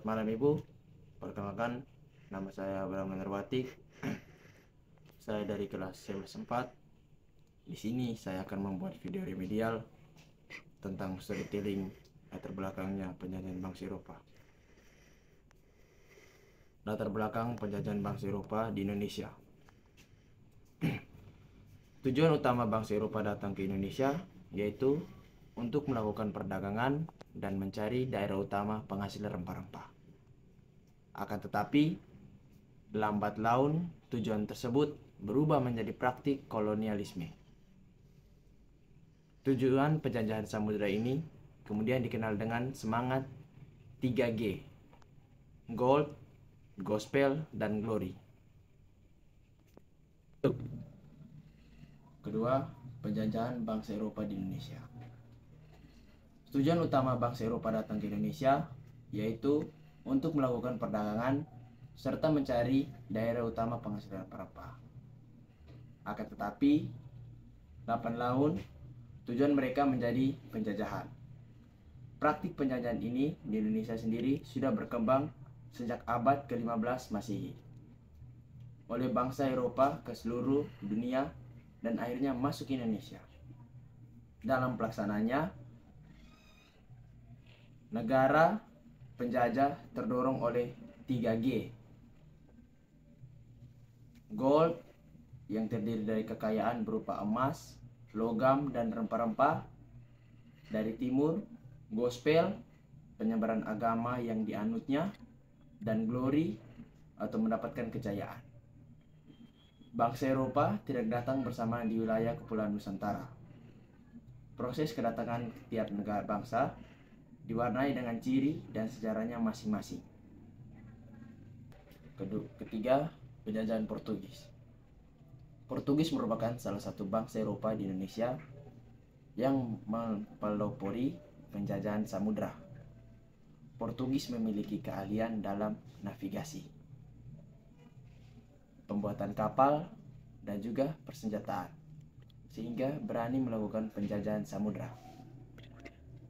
malam Ibu, perkenalkan nama saya Abraham Nengerwati. Saya dari kelas 11 4. Di sini saya akan membuat video remedial tentang storytelling latar belakangnya penjajahan bangsa Eropa. Latar belakang penjajahan bangsa Eropa di Indonesia. Tujuan utama bangsa Eropa datang ke Indonesia yaitu untuk melakukan perdagangan dan mencari daerah utama penghasil rempah-rempah. Akan tetapi, lambat laun tujuan tersebut berubah menjadi praktik kolonialisme. Tujuan penjajahan samudera ini kemudian dikenal dengan semangat 3G: Gold, Gospel, dan Glory. Kedua, penjajahan bangsa Eropa di Indonesia. Tujuan utama bangsa Eropa datang ke Indonesia yaitu untuk melakukan perdagangan serta mencari daerah utama penghasil rempah-rempah. Akan tetapi, lambat laun tujuan mereka menjadi penjajahan. Praktik penjajahan ini di Indonesia sendiri sudah berkembang sejak abad ke-15 Masehi oleh bangsa Eropa ke seluruh dunia dan akhirnya masuk ke Indonesia. Dalam pelaksananya, negara penjajah terdorong oleh 3G: Gold, yang terdiri dari kekayaan berupa emas, logam, dan rempah-rempah dari timur; Gospel, penyebaran agama yang dianutnya; dan Glory, atau mendapatkan kejayaan. Bangsa Eropa tidak datang bersamaan di wilayah Kepulauan Nusantara. Proses kedatangan tiap negara bangsa diwarnai dengan ciri dan sejarahnya masing-masing. Ketiga, penjajahan Portugis. Portugis merupakan salah satu bangsa Eropa di Indonesia yang mempelopori penjajahan samudra. Portugis memiliki keahlian dalam navigasi, pembuatan kapal, dan juga persenjataan, sehingga berani melakukan penjajahan samudra.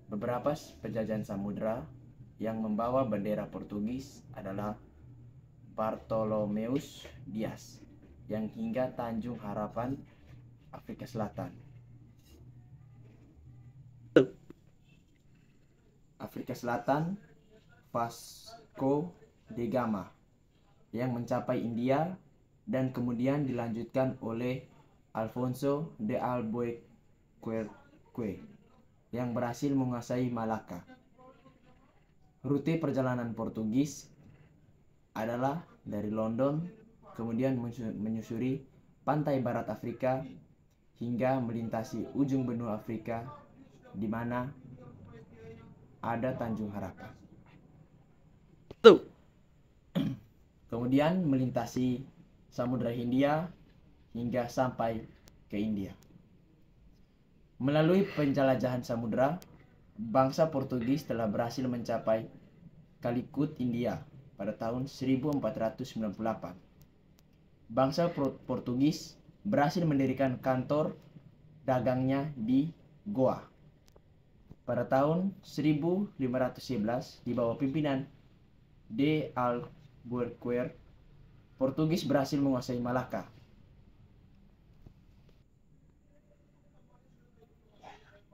Beberapa penjajahan samudra yang membawa bendera Portugis adalah Bartolomeus Dias yang hingga Tanjung Harapan, Afrika Selatan. Afrika Selatan, Vasco da Gama yang mencapai India dan kemudian dilanjutkan oleh Alfonso de Albuquerque yang berhasil menguasai Malaka. Rute perjalanan Portugis adalah dari London, kemudian menyusuri pantai barat Afrika hingga melintasi ujung benua Afrika di mana ada Tanjung Harapan. Kemudian melintasi Samudra Hindia hingga sampai ke India. Melalui penjelajahan samudra, bangsa Portugis telah berhasil mencapai Calicut, India pada tahun 1498. Bangsa Portugis berhasil mendirikan kantor dagangnya di Goa. Pada tahun 1511 di bawah pimpinan de Albuquerque, Portugis berhasil menguasai Malaka.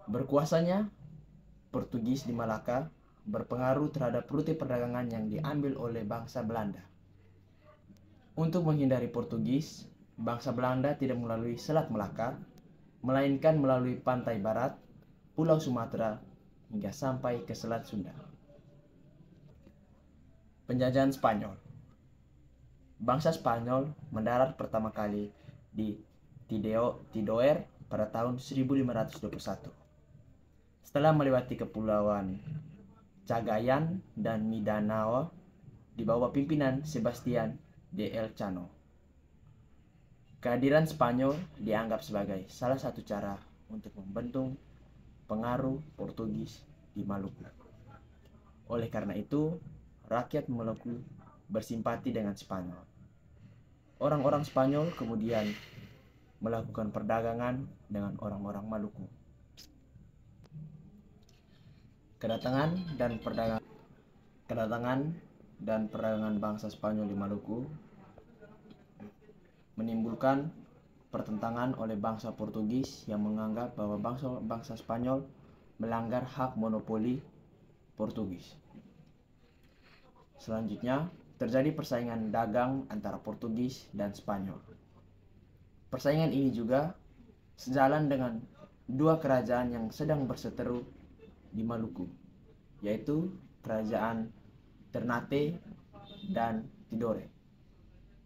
Berkuasanya Portugis di Malaka berpengaruh terhadap rute perdagangan yang diambil oleh bangsa Belanda. Untuk menghindari Portugis, bangsa Belanda tidak melalui Selat Melaka, melainkan melalui pantai barat, Pulau Sumatera, hingga sampai ke Selat Sunda. Penjajahan Spanyol. Bangsa Spanyol mendarat pertama kali di Tidore pada tahun 1521. Setelah melewati kepulauan Cagayan dan Mindanao di bawah pimpinan Sebastian de Elcano. Kehadiran Spanyol dianggap sebagai salah satu cara untuk membendung pengaruh Portugis di Maluku. Oleh karena itu, rakyat Maluku bersimpati dengan Spanyol. Orang-orang Spanyol kemudian melakukan perdagangan dengan orang-orang Maluku. Kedatangan dan perdagangan bangsa Spanyol di Maluku menimbulkan pertentangan oleh bangsa Portugis yang menganggap bahwa bangsa Spanyol melanggar hak monopoli Portugis. Selanjutnya, terjadi persaingan dagang antara Portugis dan Spanyol. Persaingan ini juga sejalan dengan dua kerajaan yang sedang berseteru di Maluku, yaitu kerajaan Ternate dan Tidore.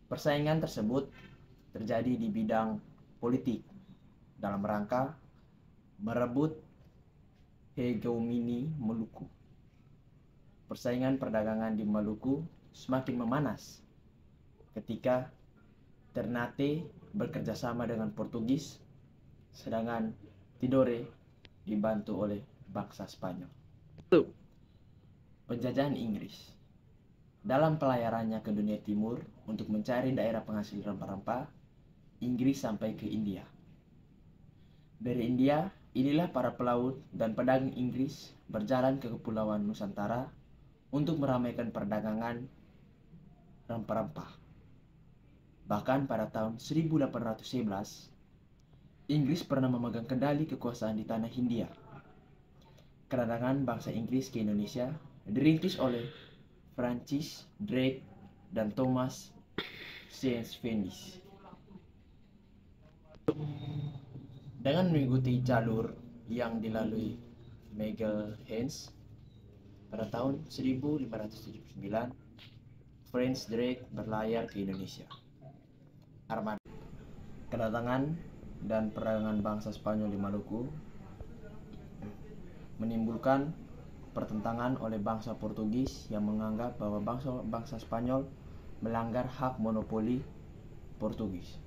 Persaingan tersebut terjadi di bidang politik dalam rangka merebut hegemoni Maluku. Persaingan perdagangan di Maluku semakin memanas ketika Ternate bekerja sama dengan Portugis, sedangkan Tidore dibantu oleh bangsa Spanyol. Penjajahan Inggris. Dalam pelayarannya ke dunia timur untuk mencari daerah penghasil rempah-rempah, Inggris sampai ke India. Dari India, inilah para pelaut dan pedagang Inggris berjalan ke Kepulauan Nusantara untuk meramaikan perdagangan rempah-rempah. Bahkan pada tahun 1811, Inggris pernah memegang kendali kekuasaan di tanah Hindia. Kedatangan bangsa Inggris ke Indonesia dirintis oleh Francis Drake dan Thomas Saint-Fendis. Dengan mengikuti jalur yang dilalui Magelhaens pada tahun 1579, Francis Drake berlayar ke Indonesia. Armada. Kedatangan dan perdagangan bangsa Spanyol di Maluku menimbulkan pertentangan oleh bangsa Portugis yang menganggap bahwa bangsa Spanyol melanggar hak monopoli Portugis.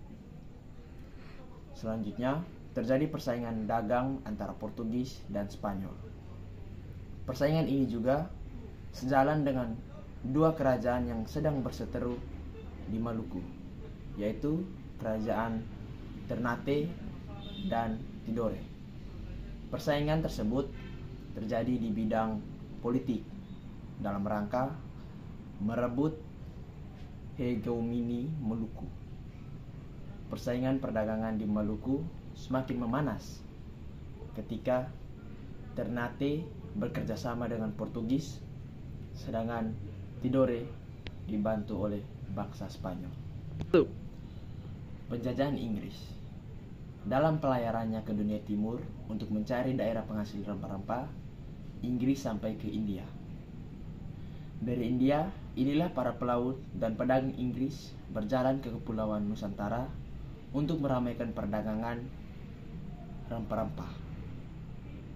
Selanjutnya, terjadi persaingan dagang antara Portugis dan Spanyol. Persaingan ini juga sejalan dengan dua kerajaan yang sedang berseteru di Maluku, yaitu kerajaan Ternate dan Tidore. Persaingan tersebut terjadi di bidang politik dalam rangka merebut hegemoni Maluku. Persaingan perdagangan di Maluku semakin memanas ketika Ternate bekerja sama dengan Portugis, sedangkan Tidore dibantu oleh bangsa Spanyol. Penjajahan Inggris. Dalam pelayarannya ke dunia timur untuk mencari daerah penghasil rempah-rempah, Inggris sampai ke India. Dari India, inilah para pelaut dan pedagang Inggris berjalan ke Kepulauan Nusantara untuk meramaikan perdagangan rempah-rempah.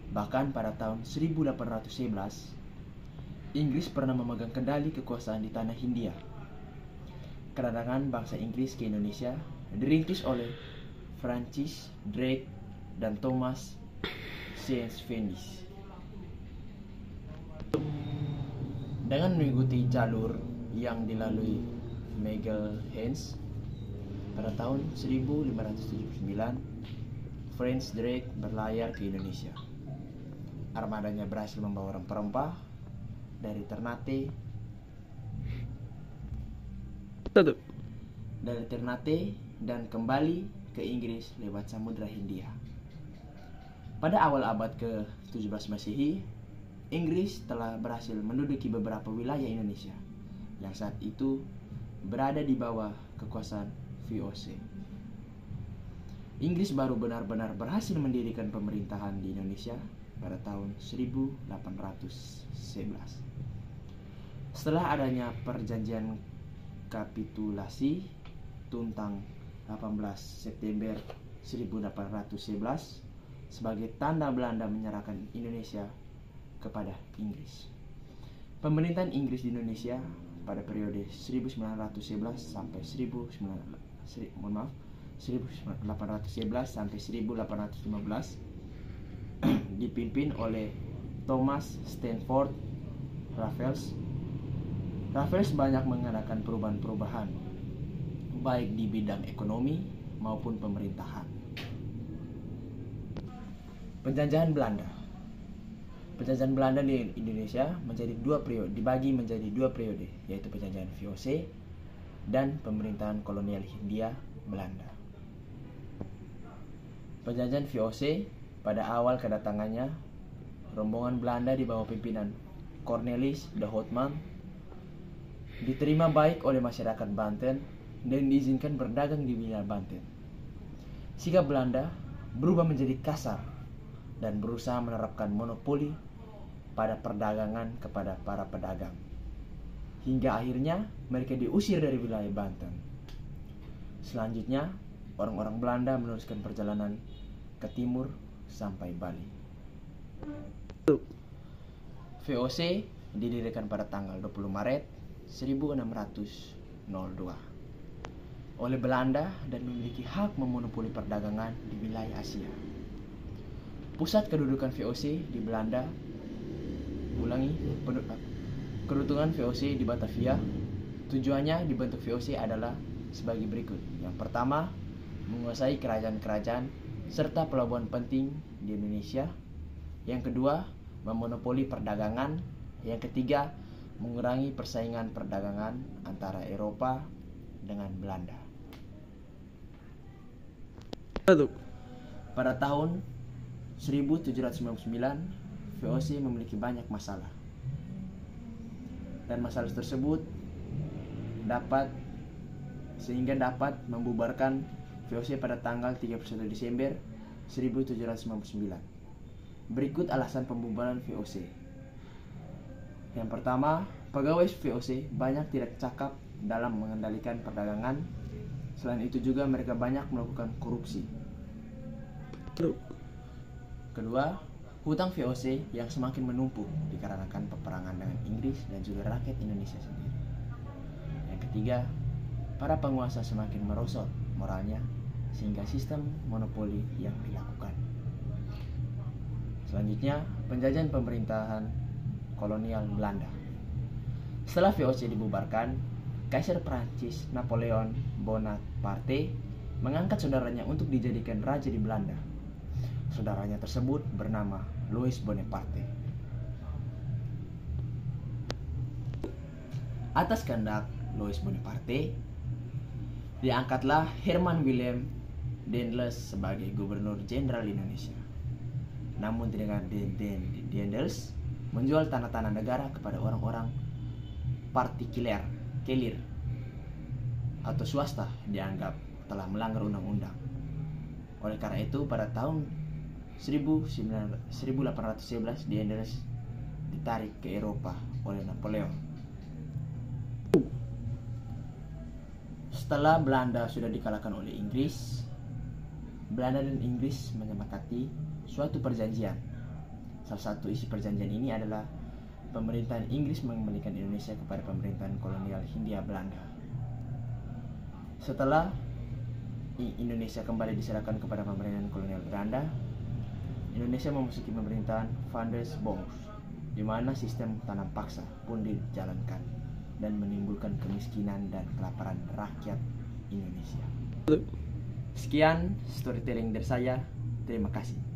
Bahkan pada tahun 1811, Inggris pernah memegang kendali kekuasaan di tanah Hindia. Kedatangan bangsa Inggris ke Indonesia dirintis oleh Francis Drake dan Thomas Saint-Fendis. Dengan mengikuti jalur yang dilalui Magelhaens pada tahun 1579, Francis Drake berlayar ke Indonesia. Armadanya berhasil membawa rempah-rempah dari Ternate dan kembali ke Inggris lewat Samudra Hindia. Pada awal abad ke-17 Masehi, Inggris telah berhasil menduduki beberapa wilayah Indonesia yang saat itu berada di bawah kekuasaan VOC. Inggris baru benar-benar berhasil mendirikan pemerintahan di Indonesia pada tahun 1811. Setelah adanya perjanjian kapitulasi Tuntang 18 September 1811 sebagai tanda Belanda menyerahkan Indonesia kepada Inggris. Pemerintahan Inggris di Indonesia pada periode 1811 sampai 1815 dipimpin oleh Thomas Stamford Raffles. Raffles banyak mengadakan perubahan-perubahan baik di bidang ekonomi maupun pemerintahan. Penjajahan Belanda. Penjajahan Belanda di Indonesia dibagi menjadi dua periode, yaitu penjajahan VOC dan pemerintahan kolonial Hindia Belanda. Penjajahan VOC pada awal kedatangannya, rombongan Belanda di bawah pimpinan Cornelis de Houtman diterima baik oleh masyarakat Banten dan diizinkan berdagang di wilayah Banten. Sikap Belanda berubah menjadi kasar dan berusaha menerapkan monopoli pada perdagangan kepada para pedagang. Hingga akhirnya mereka diusir dari wilayah Banten. Selanjutnya, orang-orang Belanda meneruskan perjalanan ke timur sampai Bali. VOC didirikan pada tanggal 20 Maret 1602 oleh Belanda dan memiliki hak memonopoli perdagangan di wilayah Asia. Pusat kedudukan VOC di Belanda, kedudukan VOC di Batavia. Tujuannya dibentuk VOC adalah sebagai berikut. Yang pertama, menguasai kerajaan-kerajaan serta pelabuhan penting di Indonesia. Yang kedua, memonopoli perdagangan. Yang ketiga, mengurangi persaingan perdagangan antara Eropa dengan Belanda. Pada tahun 1799, VOC memiliki banyak masalah. Dan masalah tersebut dapat membubarkan VOC pada tanggal 31 Desember 1799. Berikut alasan pembubaran VOC. Yang pertama, pegawai VOC banyak tidak cakap dalam mengendalikan perdagangan. Selain itu juga mereka banyak melakukan korupsi. Kedua, hutang VOC yang semakin menumpuk dikarenakan peperangan dengan Inggris dan juga rakyat Indonesia sendiri. Yang ketiga, para penguasa semakin merosot moralnya sehingga sistem monopoli yang dilakukan. Selanjutnya, penjajahan pemerintahan kolonial Belanda. Setelah VOC dibubarkan, Kaisar Prancis Napoleon Bonaparte mengangkat saudaranya untuk dijadikan raja di Belanda. Saudaranya tersebut bernama Louis Bonaparte. Atas kehendak Louis Bonaparte, diangkatlah Herman Willem Daendels sebagai Gubernur Jenderal Indonesia. Namun dengan Daendels menjual tanah-tanah negara kepada orang-orang partikuler atau swasta dianggap telah melanggar undang-undang. Oleh karena itu, pada tahun 1811 Daendels ditarik ke Eropa oleh Napoleon. Setelah Belanda sudah dikalahkan oleh Inggris, Belanda dan Inggris menyepakati suatu perjanjian. Salah satu isi perjanjian ini adalah pemerintahan Inggris mengembalikan Indonesia kepada pemerintahan kolonial Hindia Belanda. Setelah Indonesia kembali diserahkan kepada pemerintahan kolonial Belanda, Indonesia memasuki pemerintahan Van der Bosch, di mana sistem tanam paksa pun dijalankan dan menimbulkan kemiskinan dan kelaparan rakyat Indonesia. Sekian storytelling dari saya. Terima kasih.